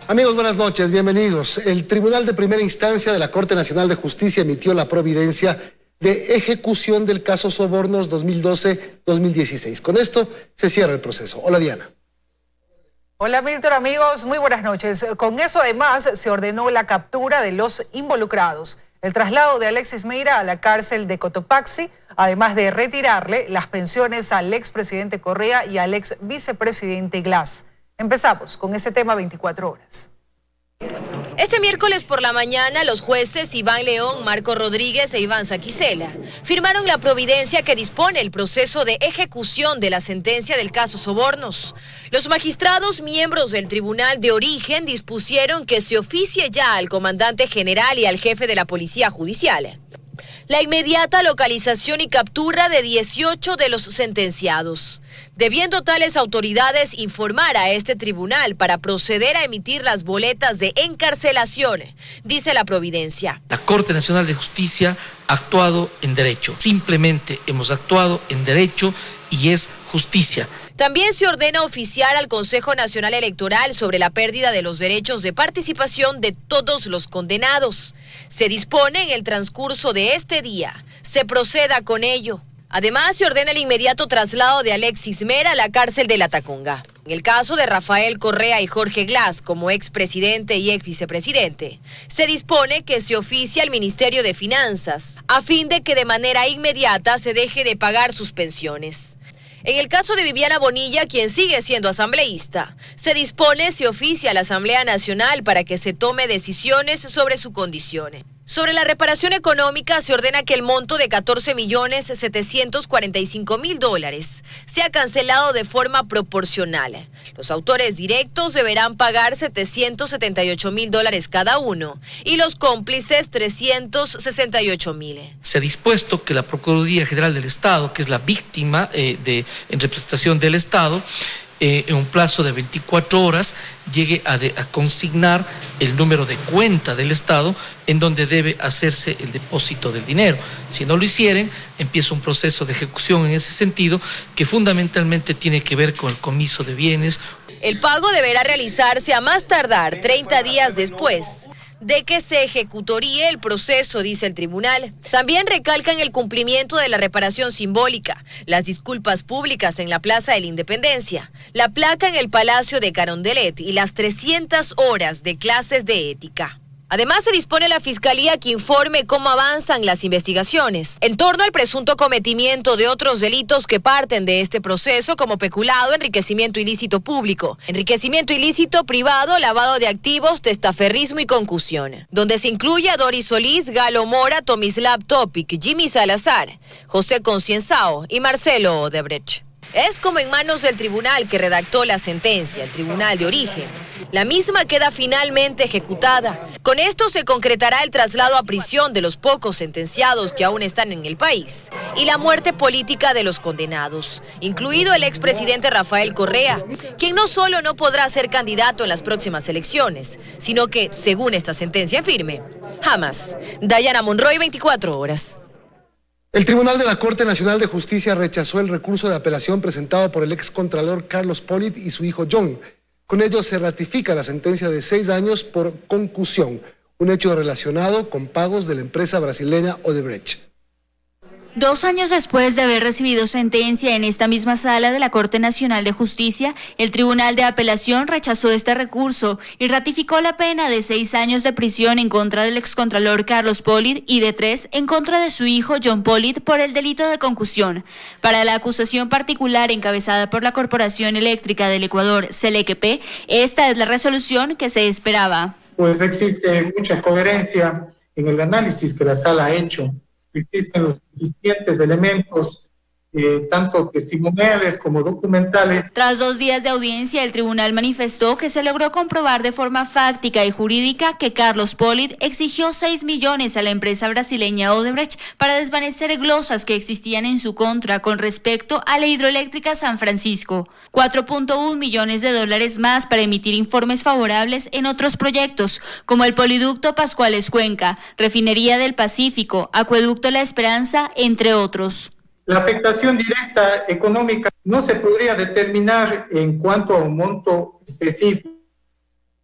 Amigos, buenas noches, bienvenidos. El Tribunal de Primera Instancia de la Corte Nacional de Justicia emitió la providencia de ejecución del caso Sobornos 2012-2016. Con esto se cierra el proceso. Hola, Diana. Hola, Milton, amigos, muy buenas noches. Con eso, además, se ordenó la captura de los involucrados, el traslado de Alexis Meira a la cárcel de Cotopaxi, además de retirarle las pensiones al expresidente Correa y al ex vicepresidente Glass. Empezamos con este tema 24 horas. Este miércoles por la mañana, los jueces Iván León, Marco Rodríguez e Iván Saquicela firmaron la providencia que dispone el proceso de ejecución de la sentencia del caso Sobornos. Los magistrados miembros del tribunal de origen dispusieron que se oficie ya al comandante general y al jefe de la Policía Judicial la inmediata localización y captura de 18 de los sentenciados, debiendo tales autoridades informar a este tribunal para proceder a emitir las boletas de encarcelación, dice la providencia. La Corte Nacional de Justicia ha actuado en derecho. Simplemente hemos actuado en derecho y es justicia. También se ordena oficiar al Consejo Nacional Electoral sobre la pérdida de los derechos de participación de todos los condenados. Se dispone en el transcurso de este día se proceda con ello. Además, se ordena el inmediato traslado de Alexis Meira a la cárcel de La Tacunga. En el caso de Rafael Correa y Jorge Glass como expresidente y ex vicepresidente, se dispone que se oficie al Ministerio de Finanzas a fin de que de manera inmediata se deje de pagar sus pensiones. En el caso de Viviana Bonilla, quien sigue siendo asambleísta, se dispone se oficia a la Asamblea Nacional para que se tome decisiones sobre su condición. Sobre la reparación económica, se ordena que el monto de $14.745.000 sea cancelado de forma proporcional. Los autores directos deberán pagar $778.000 cada uno y los cómplices $368.000. Se ha dispuesto que la Procuraduría General del Estado, que es la víctima en representación del Estado, en un plazo de 24 horas llegue a consignar el número de cuenta del Estado en donde debe hacerse el depósito del dinero. Si no lo hicieren, empieza un proceso de ejecución en ese sentido que fundamentalmente tiene que ver con el comiso de bienes. El pago deberá realizarse a más tardar 30 días después de que se ejecutaría el proceso, dice el tribunal. También recalcan el cumplimiento de la reparación simbólica, las disculpas públicas en la Plaza de la Independencia, la placa en el Palacio de Carondelet y las 300 horas de clases de ética. Además, se dispone la Fiscalía que informe cómo avanzan las investigaciones en torno al presunto cometimiento de otros delitos que parten de este proceso, como peculado, enriquecimiento ilícito público, enriquecimiento ilícito privado, lavado de activos, testaferrismo y concusión, donde se incluye a Doris Solís, Galo Mora, Tomislav Topic, Jimmy Salazar, José Concienzao y Marcelo Odebrecht. Es como en manos del tribunal que redactó la sentencia, el tribunal de origen. La misma queda finalmente ejecutada. Con esto se concretará el traslado a prisión de los pocos sentenciados que aún están en el país y la muerte política de los condenados, incluido el expresidente Rafael Correa, quien no solo no podrá ser candidato en las próximas elecciones, sino que, según esta sentencia firme, jamás. Dayana Monroy, 24 horas. El Tribunal de la Corte Nacional de Justicia rechazó el recurso de apelación presentado por el excontralor Carlos Pollitt y su hijo John. Con ello se ratifica la sentencia de 6 años por concusión, un hecho relacionado con pagos de la empresa brasileña Odebrecht. 2 años después de haber recibido sentencia en esta misma sala de la Corte Nacional de Justicia, el Tribunal de Apelación rechazó este recurso y ratificó la pena de 6 años de prisión en contra del excontralor Carlos Pollitt y de 3 en contra de su hijo John Pollitt por el delito de concusión. Para la acusación particular encabezada por la Corporación Eléctrica del Ecuador, CELEC-P, esta es la resolución que se esperaba. Pues existe mucha coherencia en el análisis que la sala ha hecho. Existen los suficientes elementos, tanto testimoniales como documentales. Tras 2 días de audiencia, el tribunal manifestó que se logró comprobar de forma fáctica y jurídica que Carlos Pollitt exigió 6 millones a la empresa brasileña Odebrecht para desvanecer glosas que existían en su contra con respecto a la hidroeléctrica San Francisco, 4.1 millones de dólares más para emitir informes favorables en otros proyectos, como el poliducto Pascuales Cuenca, refinería del Pacífico, acueducto La Esperanza, entre otros. La afectación directa económica no se podría determinar en cuanto a un monto específico.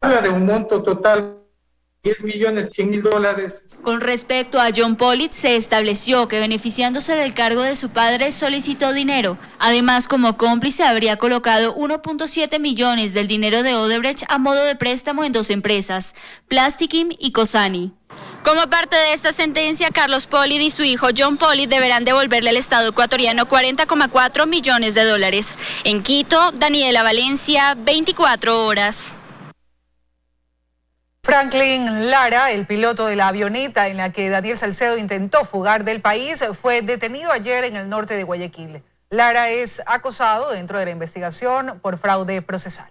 Habla de un monto total de $10.100.000. Con respecto a John Pollitt, se estableció que beneficiándose del cargo de su padre solicitó dinero. Además, como cómplice habría colocado 1.7 millones del dinero de Odebrecht a modo de préstamo en dos empresas, Plastikim y Cosani. Como parte de esta sentencia, Carlos Pollitt y su hijo John Pollitt deberán devolverle al Estado ecuatoriano $40,4 millones. En Quito, Daniela Valencia, 24 horas. Franklin Lara, el piloto de la avioneta en la que Daniel Salcedo intentó fugar del país, fue detenido ayer en el norte de Guayaquil. Lara es acusado dentro de la investigación por fraude procesal.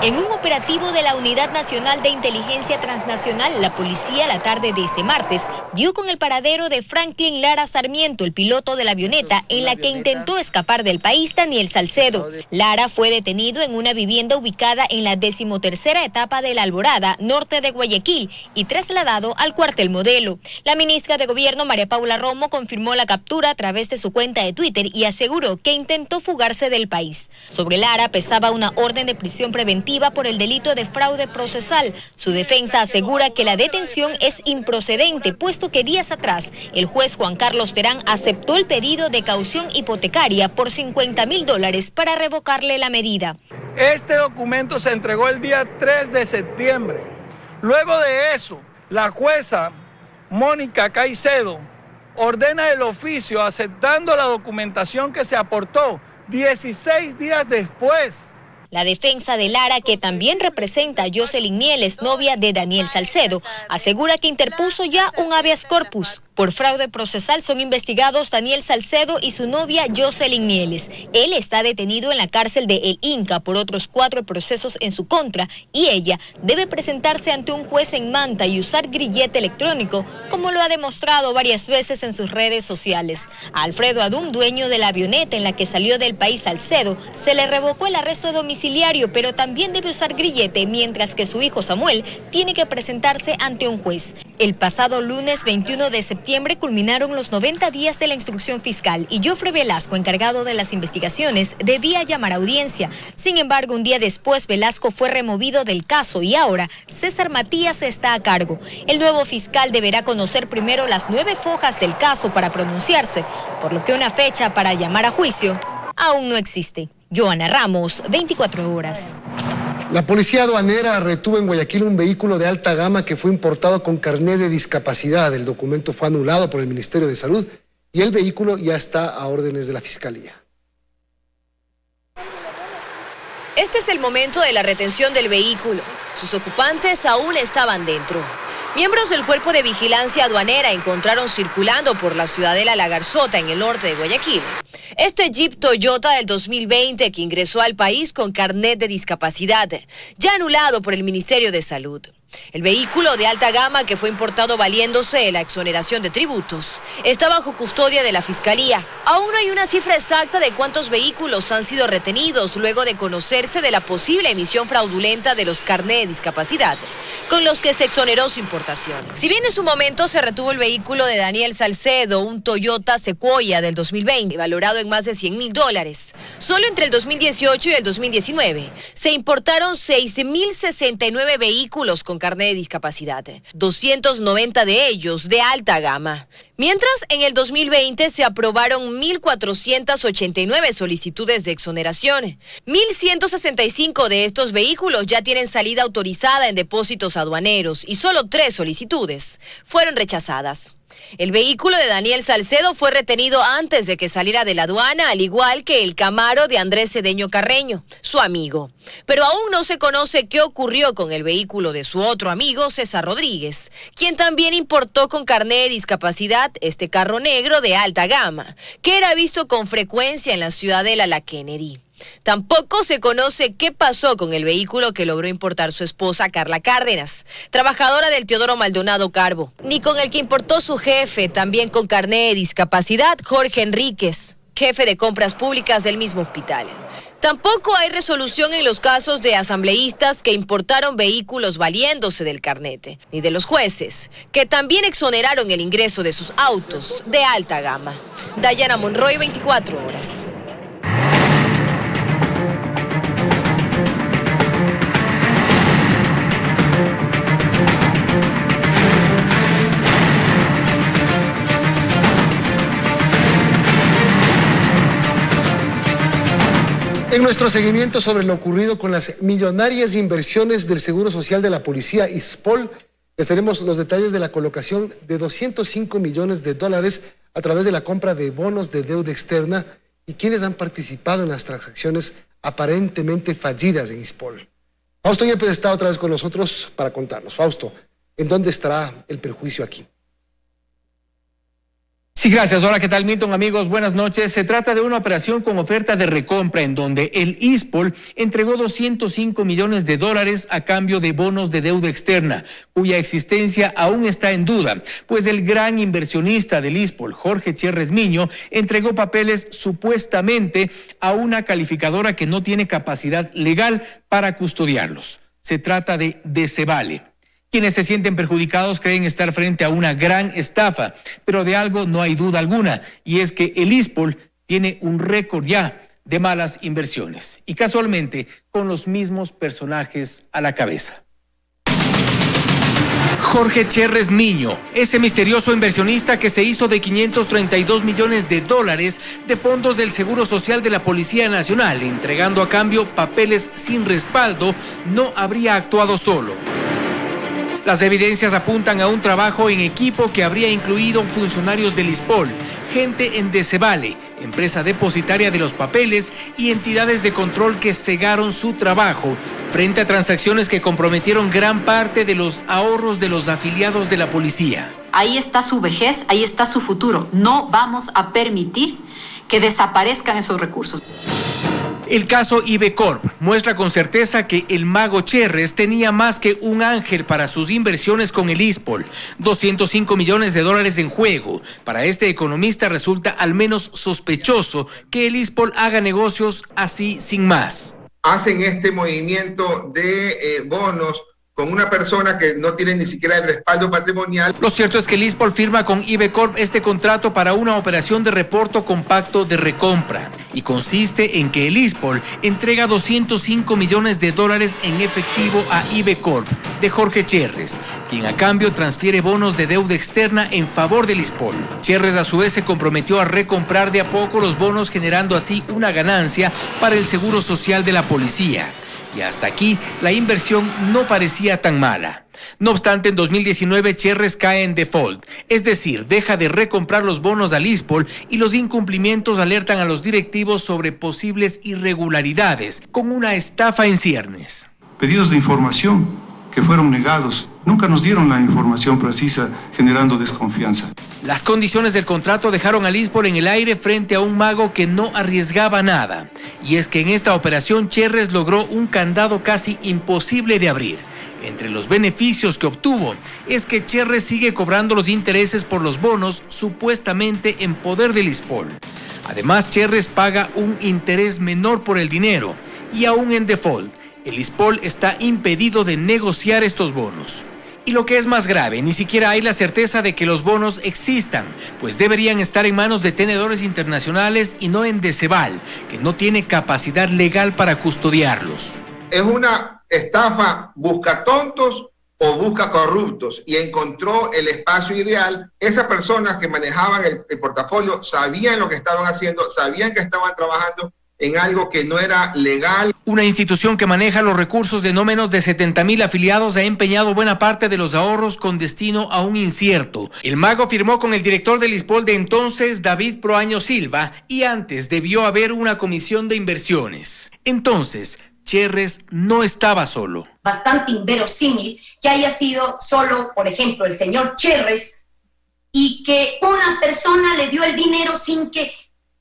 En un operativo de la Unidad Nacional de Inteligencia Transnacional, la policía la tarde de este martes dio con el paradero de Franklin Lara Sarmiento, el piloto de la avioneta en la que intentó escapar del país Daniel Salcedo. Lara fue detenido en una vivienda ubicada en la 13ª etapa de La Alborada, norte de Guayaquil, y trasladado al cuartel Modelo. La ministra de Gobierno, María Paula Romo, confirmó la captura a través de su cuenta de Twitter y aseguró que intentó fugarse del país. Sobre Lara pesaba una orden de prisión preventiva por el delito de fraude procesal. Su defensa asegura que la detención es improcedente, puesto que días atrás el juez Juan Carlos Terán aceptó el pedido de caución hipotecaria por $50.000 para revocarle la medida. Este documento se entregó el día 3 de septiembre. Luego de eso, la jueza Mónica Caicedo ordena el oficio aceptando la documentación que se aportó 16 días después. La defensa de Lara, que también representa a Jocelyn Mieles, novia de Daniel Salcedo, asegura que interpuso ya un habeas corpus. Por fraude procesal son investigados Daniel Salcedo y su novia Jocelyn Mieles. Él está detenido en la cárcel de El Inca por otros 4 procesos en su contra y ella debe presentarse ante un juez en Manta y usar grillete electrónico, como lo ha demostrado varias veces en sus redes sociales. A Alfredo Adún, dueño de la avioneta en la que salió del país Salcedo, se le revocó el arresto domiciliario, pero también debe usar grillete, mientras que su hijo Samuel tiene que presentarse ante un juez. El pasado lunes 21 de septiembre culminaron los 90 días de la instrucción fiscal y Jofre Velasco, encargado de las investigaciones, debía llamar a audiencia. Sin embargo, un día después Velasco fue removido del caso y ahora César Matías está a cargo. El nuevo fiscal deberá conocer primero las 9 fojas del caso para pronunciarse, por lo que una fecha para llamar a juicio aún no existe. Joana Ramos, 24 horas. La policía aduanera retuvo en Guayaquil un vehículo de alta gama que fue importado con carné de discapacidad. El documento fue anulado por el Ministerio de Salud y el vehículo ya está a órdenes de la Fiscalía. Este es el momento de la retención del vehículo. Sus ocupantes aún estaban dentro. Miembros del Cuerpo de Vigilancia Aduanera encontraron circulando por la ciudadela La Garzota en el norte de Guayaquil este Jeep Toyota del 2020 que ingresó al país con carnet de discapacidad, ya anulado por el Ministerio de Salud. El vehículo de alta gama, que fue importado valiéndose de la exoneración de tributos, está bajo custodia de la Fiscalía. Aún no hay una cifra exacta de cuántos vehículos han sido retenidos luego de conocerse de la posible emisión fraudulenta de los carnés de discapacidad, con los que se exoneró su importación. Si bien en su momento se retuvo el vehículo de Daniel Salcedo, un Toyota Sequoia del 2020, valorado en más de $100.000, solo entre el 2018 y el 2019 se importaron 6.069 vehículos con carnet de discapacidad, 290 de ellos de alta gama. Mientras, en el 2020 se aprobaron 1.489 solicitudes de exoneración. 1.165 de estos vehículos ya tienen salida autorizada en depósitos aduaneros y solo 3 solicitudes fueron rechazadas. El vehículo de Daniel Salcedo fue retenido antes de que saliera de la aduana, al igual que el Camaro de Andrés Cedeño Carreño, su amigo. Pero aún no se conoce qué ocurrió con el vehículo de su otro amigo, César Rodríguez, quien también importó con carné de discapacidad este carro negro de alta gama, que era visto con frecuencia en la ciudadela La Kennedy. Tampoco se conoce qué pasó con el vehículo que logró importar su esposa Carla Cárdenas, trabajadora del Teodoro Maldonado Carbo, ni con el que importó su jefe, también con carné de discapacidad, Jorge Enríquez, jefe de compras públicas del mismo hospital. Tampoco hay resolución en los casos de asambleístas que importaron vehículos valiéndose del carnete, ni de los jueces, que también exoneraron el ingreso de sus autos de alta gama. Dayana Monroy, 24 horas. nuestro seguimiento sobre lo ocurrido con las millonarias inversiones del Seguro Social de la Policía, ISPOL, les tenemos los detalles de la colocación de 205 millones de dólares a través de la compra de bonos de deuda externa y quienes han participado en las transacciones aparentemente fallidas en ISPOL. Fausto Yepes está otra vez con nosotros para contarnos. Fausto, ¿en dónde estará el perjuicio aquí? Sí, gracias. Hola, ¿qué tal, Milton? Amigos, buenas noches. Se trata de una operación con oferta de recompra en donde el ISPOL entregó 205 millones de dólares a cambio de bonos de deuda externa, cuya existencia aún está en duda, pues el gran inversionista del ISPOL, Jorge Cherres Miño, entregó papeles supuestamente a una calificadora que no tiene capacidad legal para custodiarlos. Se trata de Decebale. Quienes se sienten perjudicados creen estar frente a una gran estafa, pero de algo no hay duda alguna, y es que el ISPOL tiene un récord ya de malas inversiones, y casualmente con los mismos personajes a la cabeza. Jorge Cherres Miño, ese misterioso inversionista que se hizo de 532 millones de dólares de fondos del Seguro Social de la Policía Nacional, entregando a cambio papeles sin respaldo, no habría actuado solo. Las evidencias apuntan a un trabajo en equipo que habría incluido funcionarios del ISPOL, gente en Decebale, empresa depositaria de los papeles, y entidades de control que cegaron su trabajo frente a transacciones que comprometieron gran parte de los ahorros de los afiliados de la policía. Ahí está su vejez, ahí está su futuro. No vamos a permitir que desaparezcan esos recursos. El caso Ibecorp muestra con certeza que el mago Cherres tenía más que un ángel para sus inversiones con el ISPOL. 205 millones de dólares en juego. Para este economista resulta al menos sospechoso que el ISPOL haga negocios así sin más. Hacen este movimiento de bonos con una persona que no tiene ni siquiera el respaldo patrimonial. Lo cierto es que el ISPOL firma con Ibecorp este contrato para una operación de reporto compacto de recompra, y consiste en que el ISPOL entrega 205 millones de dólares en efectivo a Ibecorp de Jorge Cherres, quien a cambio transfiere bonos de deuda externa en favor del ISPOL. Cherres a su vez se comprometió a recomprar de a poco los bonos, generando así una ganancia para el Seguro Social de la Policía. Y hasta aquí la inversión no parecía tan mala. No obstante, en 2019 Cherres cae en default, es decir, deja de recomprar los bonos al ISPOL, y los incumplimientos alertan a los directivos sobre posibles irregularidades, con una estafa en ciernes. Pedidos de información que fueron negados. Nunca nos dieron la información precisa, generando desconfianza. Las condiciones del contrato dejaron al ISPOL en el aire frente a un mago que no arriesgaba nada. Y es que en esta operación Cherres logró un candado casi imposible de abrir. Entre los beneficios que obtuvo es que Cherres sigue cobrando los intereses por los bonos supuestamente en poder del ISPOL. Además, Cherres paga un interés menor por el dinero, y aún en default, el ISPOL está impedido de negociar estos bonos. Y lo que es más grave, ni siquiera hay la certeza de que los bonos existan, pues deberían estar en manos de tenedores internacionales y no en Decebal, que no tiene capacidad legal para custodiarlos. Es una estafa busca tontos o busca corruptos, y encontró el espacio ideal. Esas personas que manejaban el portafolio sabían lo que estaban haciendo, sabían que estaban trabajando en algo que no era legal. Una institución que maneja los recursos de no menos de 70,000 afiliados ha empeñado buena parte de los ahorros con destino aún incierto. El mago firmó con el director del ISPOL de entonces, David Proaño Silva, y antes debió haber una comisión de inversiones. Entonces, Cherres no estaba solo. Bastante inverosímil que haya sido solo, por ejemplo, el señor Cherres, y que una persona le dio el dinero sin que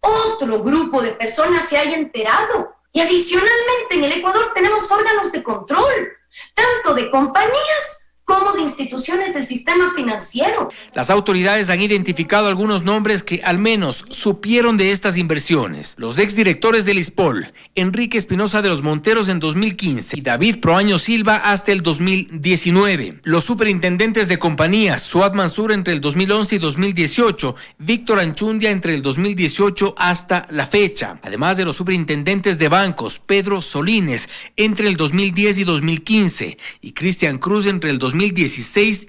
otro grupo de personas se haya enterado. Y adicionalmente en el Ecuador tenemos órganos de control, tanto de compañías como de instituciones del sistema financiero. Las autoridades han identificado algunos nombres que al menos supieron de estas inversiones. Los exdirectores del ISPOL, Enrique Espinosa de los Monteros en 2015 y David Proaño Silva hasta el 2019. Los superintendentes de compañías, Suad Mansur entre el 2011 y 2018, Víctor Anchundia entre el 2018 hasta la fecha. Además de los superintendentes de bancos, Pedro Solines entre el 2010 y 2015 y Cristian Cruz entre el 2016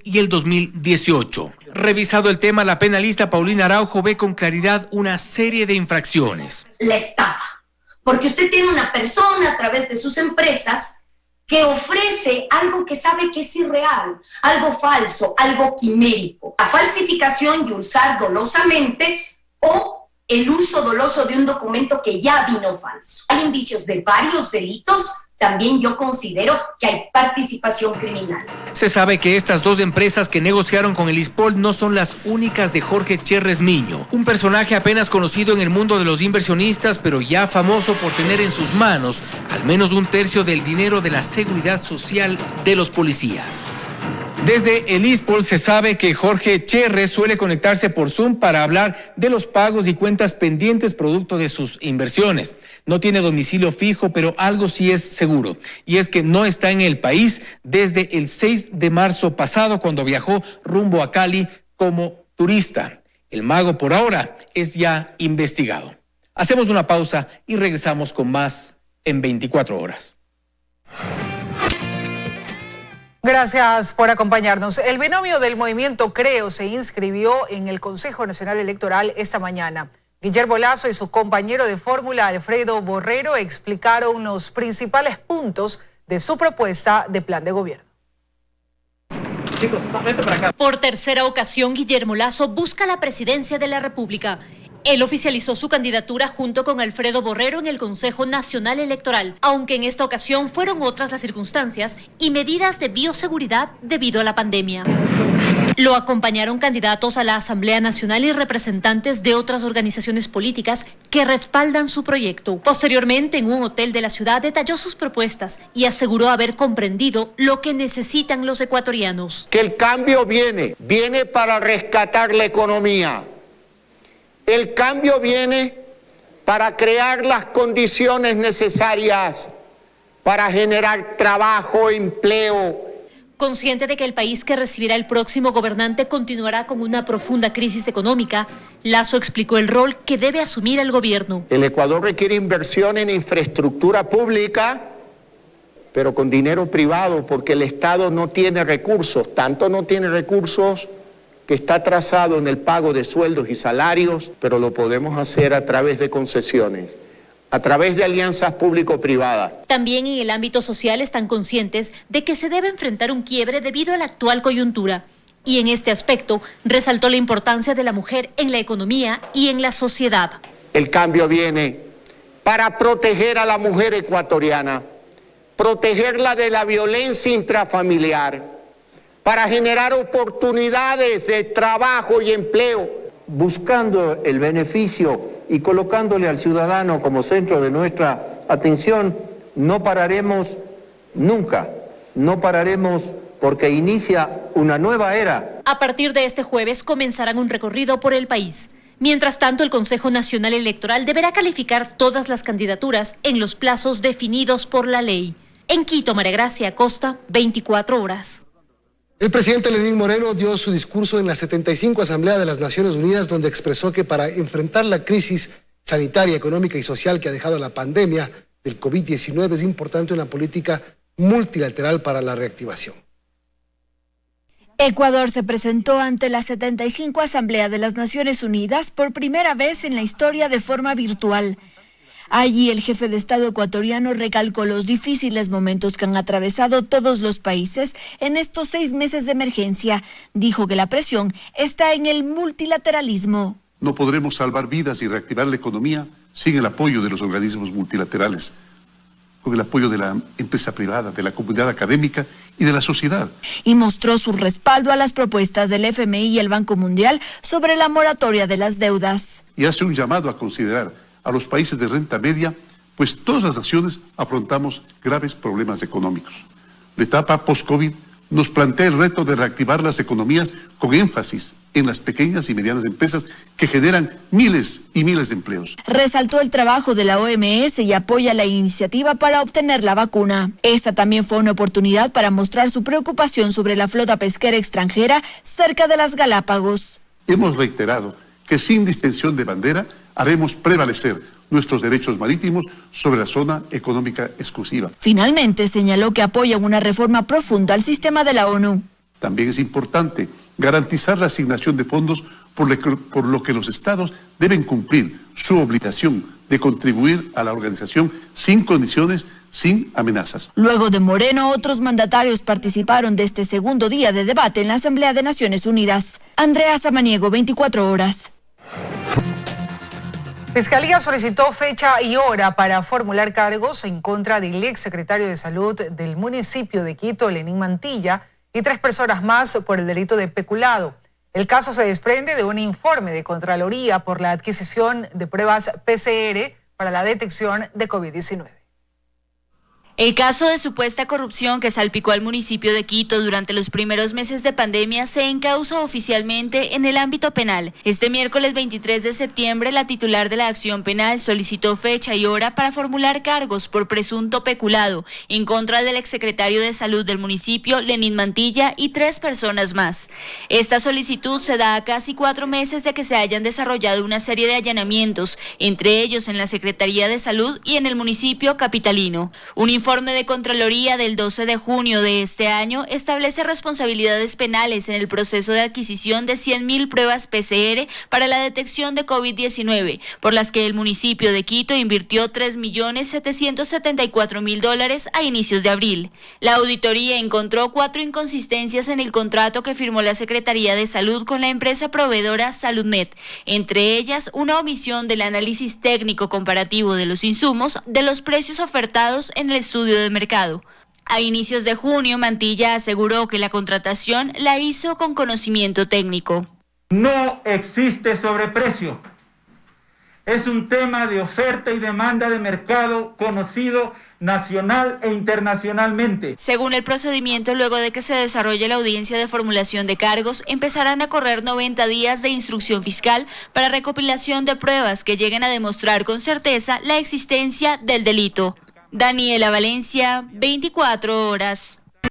y el 2018. Revisado el tema, la penalista Paulina Araujo ve con claridad una serie de infracciones. La estafa, porque usted tiene una persona a través de sus empresas que ofrece algo que sabe que es irreal, algo falso, algo quimérico. La falsificación y usar dolosamente o el uso doloso de un documento que ya vino falso. Hay indicios de varios delitos. También yo considero que hay participación criminal. Se sabe que estas dos empresas que negociaron con el ISPOL no son las únicas de Jorge Cherres Miño, un personaje apenas conocido en el mundo de los inversionistas, pero ya famoso por tener en sus manos al menos un tercio del dinero de la seguridad social de los policías. Desde el ISPOL se sabe que Jorge Cherres suele conectarse por Zoom para hablar de los pagos y cuentas pendientes producto de sus inversiones. No tiene domicilio fijo, pero algo sí es seguro, y es que no está en el país desde el 6 de marzo pasado, cuando viajó rumbo a Cali como turista. El mago por ahora es ya investigado. Hacemos una pausa y regresamos con más en 24 horas. Gracias por acompañarnos. El binomio del movimiento Creo se inscribió en el Consejo Nacional Electoral esta mañana. Guillermo Lasso y su compañero de fórmula Alfredo Borrero explicaron los principales puntos de su propuesta de plan de gobierno. Por tercera ocasión, Guillermo Lasso busca la presidencia de la República. Él oficializó su candidatura junto con Alfredo Borrero en el Consejo Nacional Electoral, aunque en esta ocasión fueron otras las circunstancias y medidas de bioseguridad debido a la pandemia. Lo acompañaron candidatos a la Asamblea Nacional y representantes de otras organizaciones políticas que respaldan su proyecto. Posteriormente, en un hotel de la ciudad, detalló sus propuestas y aseguró haber comprendido lo que necesitan los ecuatorianos. Que el cambio viene para rescatar la economía. El cambio viene para crear las condiciones necesarias para generar trabajo, empleo. Consciente de que el país que recibirá el próximo gobernante continuará con una profunda crisis económica, Lasso explicó el rol que debe asumir el gobierno. El Ecuador requiere inversión en infraestructura pública, pero con dinero privado, porque el Estado no tiene recursos, tanto no tiene recursos que está atrasado en el pago de sueldos y salarios, pero lo podemos hacer a través de concesiones, a través de alianzas público-privadas. También en el ámbito social están conscientes de que se debe enfrentar un quiebre debido a la actual coyuntura. Y en este aspecto resaltó la importancia de la mujer en la economía y en la sociedad. El cambio viene para proteger a la mujer ecuatoriana, protegerla de la violencia intrafamiliar, para generar oportunidades de trabajo y empleo. Buscando el beneficio y colocándole al ciudadano como centro de nuestra atención, no pararemos nunca, no pararemos porque inicia una nueva era. A partir de este jueves comenzarán un recorrido por el país. Mientras tanto, el Consejo Nacional Electoral deberá calificar todas las candidaturas en los plazos definidos por la ley. En Quito, María Gracia Acosta, 24 horas. El presidente Lenín Moreno dio su discurso en la 75 Asamblea de las Naciones Unidas, donde expresó que para enfrentar la crisis sanitaria, económica y social que ha dejado la pandemia del COVID-19 es importante una política multilateral para la reactivación. Ecuador se presentó ante la 75 Asamblea de las Naciones Unidas por primera vez en la historia de forma virtual. Allí el jefe de Estado ecuatoriano recalcó los difíciles momentos que han atravesado todos los países en estos 6 meses de emergencia. Dijo que la presión está en el multilateralismo. No podremos salvar vidas y reactivar la economía sin el apoyo de los organismos multilaterales, con el apoyo de la empresa privada, de la comunidad académica y de la sociedad. Y mostró su respaldo a las propuestas del FMI y el Banco Mundial sobre la moratoria de las deudas. Y hace un llamado a considerar a los países de renta media, pues todas las naciones afrontamos graves problemas económicos. La etapa post-COVID nos plantea el reto de reactivar las economías con énfasis en las pequeñas y medianas empresas que generan miles y miles de empleos. Resaltó el trabajo de la OMS y apoya la iniciativa para obtener la vacuna. Esta también fue una oportunidad para mostrar su preocupación sobre la flota pesquera extranjera cerca de las Galápagos. Hemos reiterado que sin distinción de bandera haremos prevalecer nuestros derechos marítimos sobre la zona económica exclusiva. Finalmente señaló que apoya una reforma profunda al sistema de la ONU. También es importante garantizar la asignación de fondos por lo que los estados deben cumplir su obligación de contribuir a la organización sin condiciones, sin amenazas. Luego de Moreno, otros mandatarios participaron de este segundo día de debate en la Asamblea de Naciones Unidas. Andrea Samaniego, 24 horas. Fiscalía solicitó fecha y hora para formular cargos en contra del exsecretario de Salud del municipio de Quito, Lenín Mantilla, y 3 personas más por el delito de peculado. El caso se desprende de un informe de Contraloría por la adquisición de pruebas PCR para la detección de COVID-19. El caso de supuesta corrupción que salpicó al municipio de Quito durante los primeros meses de pandemia se encausa oficialmente en el ámbito penal. Este miércoles 23 de septiembre, la titular de la acción penal solicitó fecha y hora para formular cargos por presunto peculado en contra del exsecretario de Salud del municipio, Lenín Mantilla, y 3 personas más. Esta solicitud se da a casi 4 meses de que se hayan desarrollado una serie de allanamientos, entre ellos en la Secretaría de Salud y en el municipio capitalino. Un informe de Contraloría del 12 de junio de este año establece responsabilidades penales en el proceso de adquisición de 100.000 pruebas PCR para la detección de COVID-19, por las que el municipio de Quito invirtió $3.774.000 a inicios de abril. La auditoría encontró 4 inconsistencias en el contrato que firmó la Secretaría de Salud con la empresa proveedora SaludMed, entre ellas una omisión del análisis técnico comparativo de los insumos de los precios ofertados en el estudio de mercado. A inicios de junio, Mantilla aseguró que la contratación la hizo con conocimiento técnico. No existe sobreprecio. Es un tema de oferta y demanda de mercado conocido nacional e internacionalmente. Según el procedimiento, luego de que se desarrolle la audiencia de formulación de cargos, empezarán a correr 90 días de instrucción fiscal para recopilación de pruebas que lleguen a demostrar con certeza la existencia del delito. Daniela Valencia, 24 horas.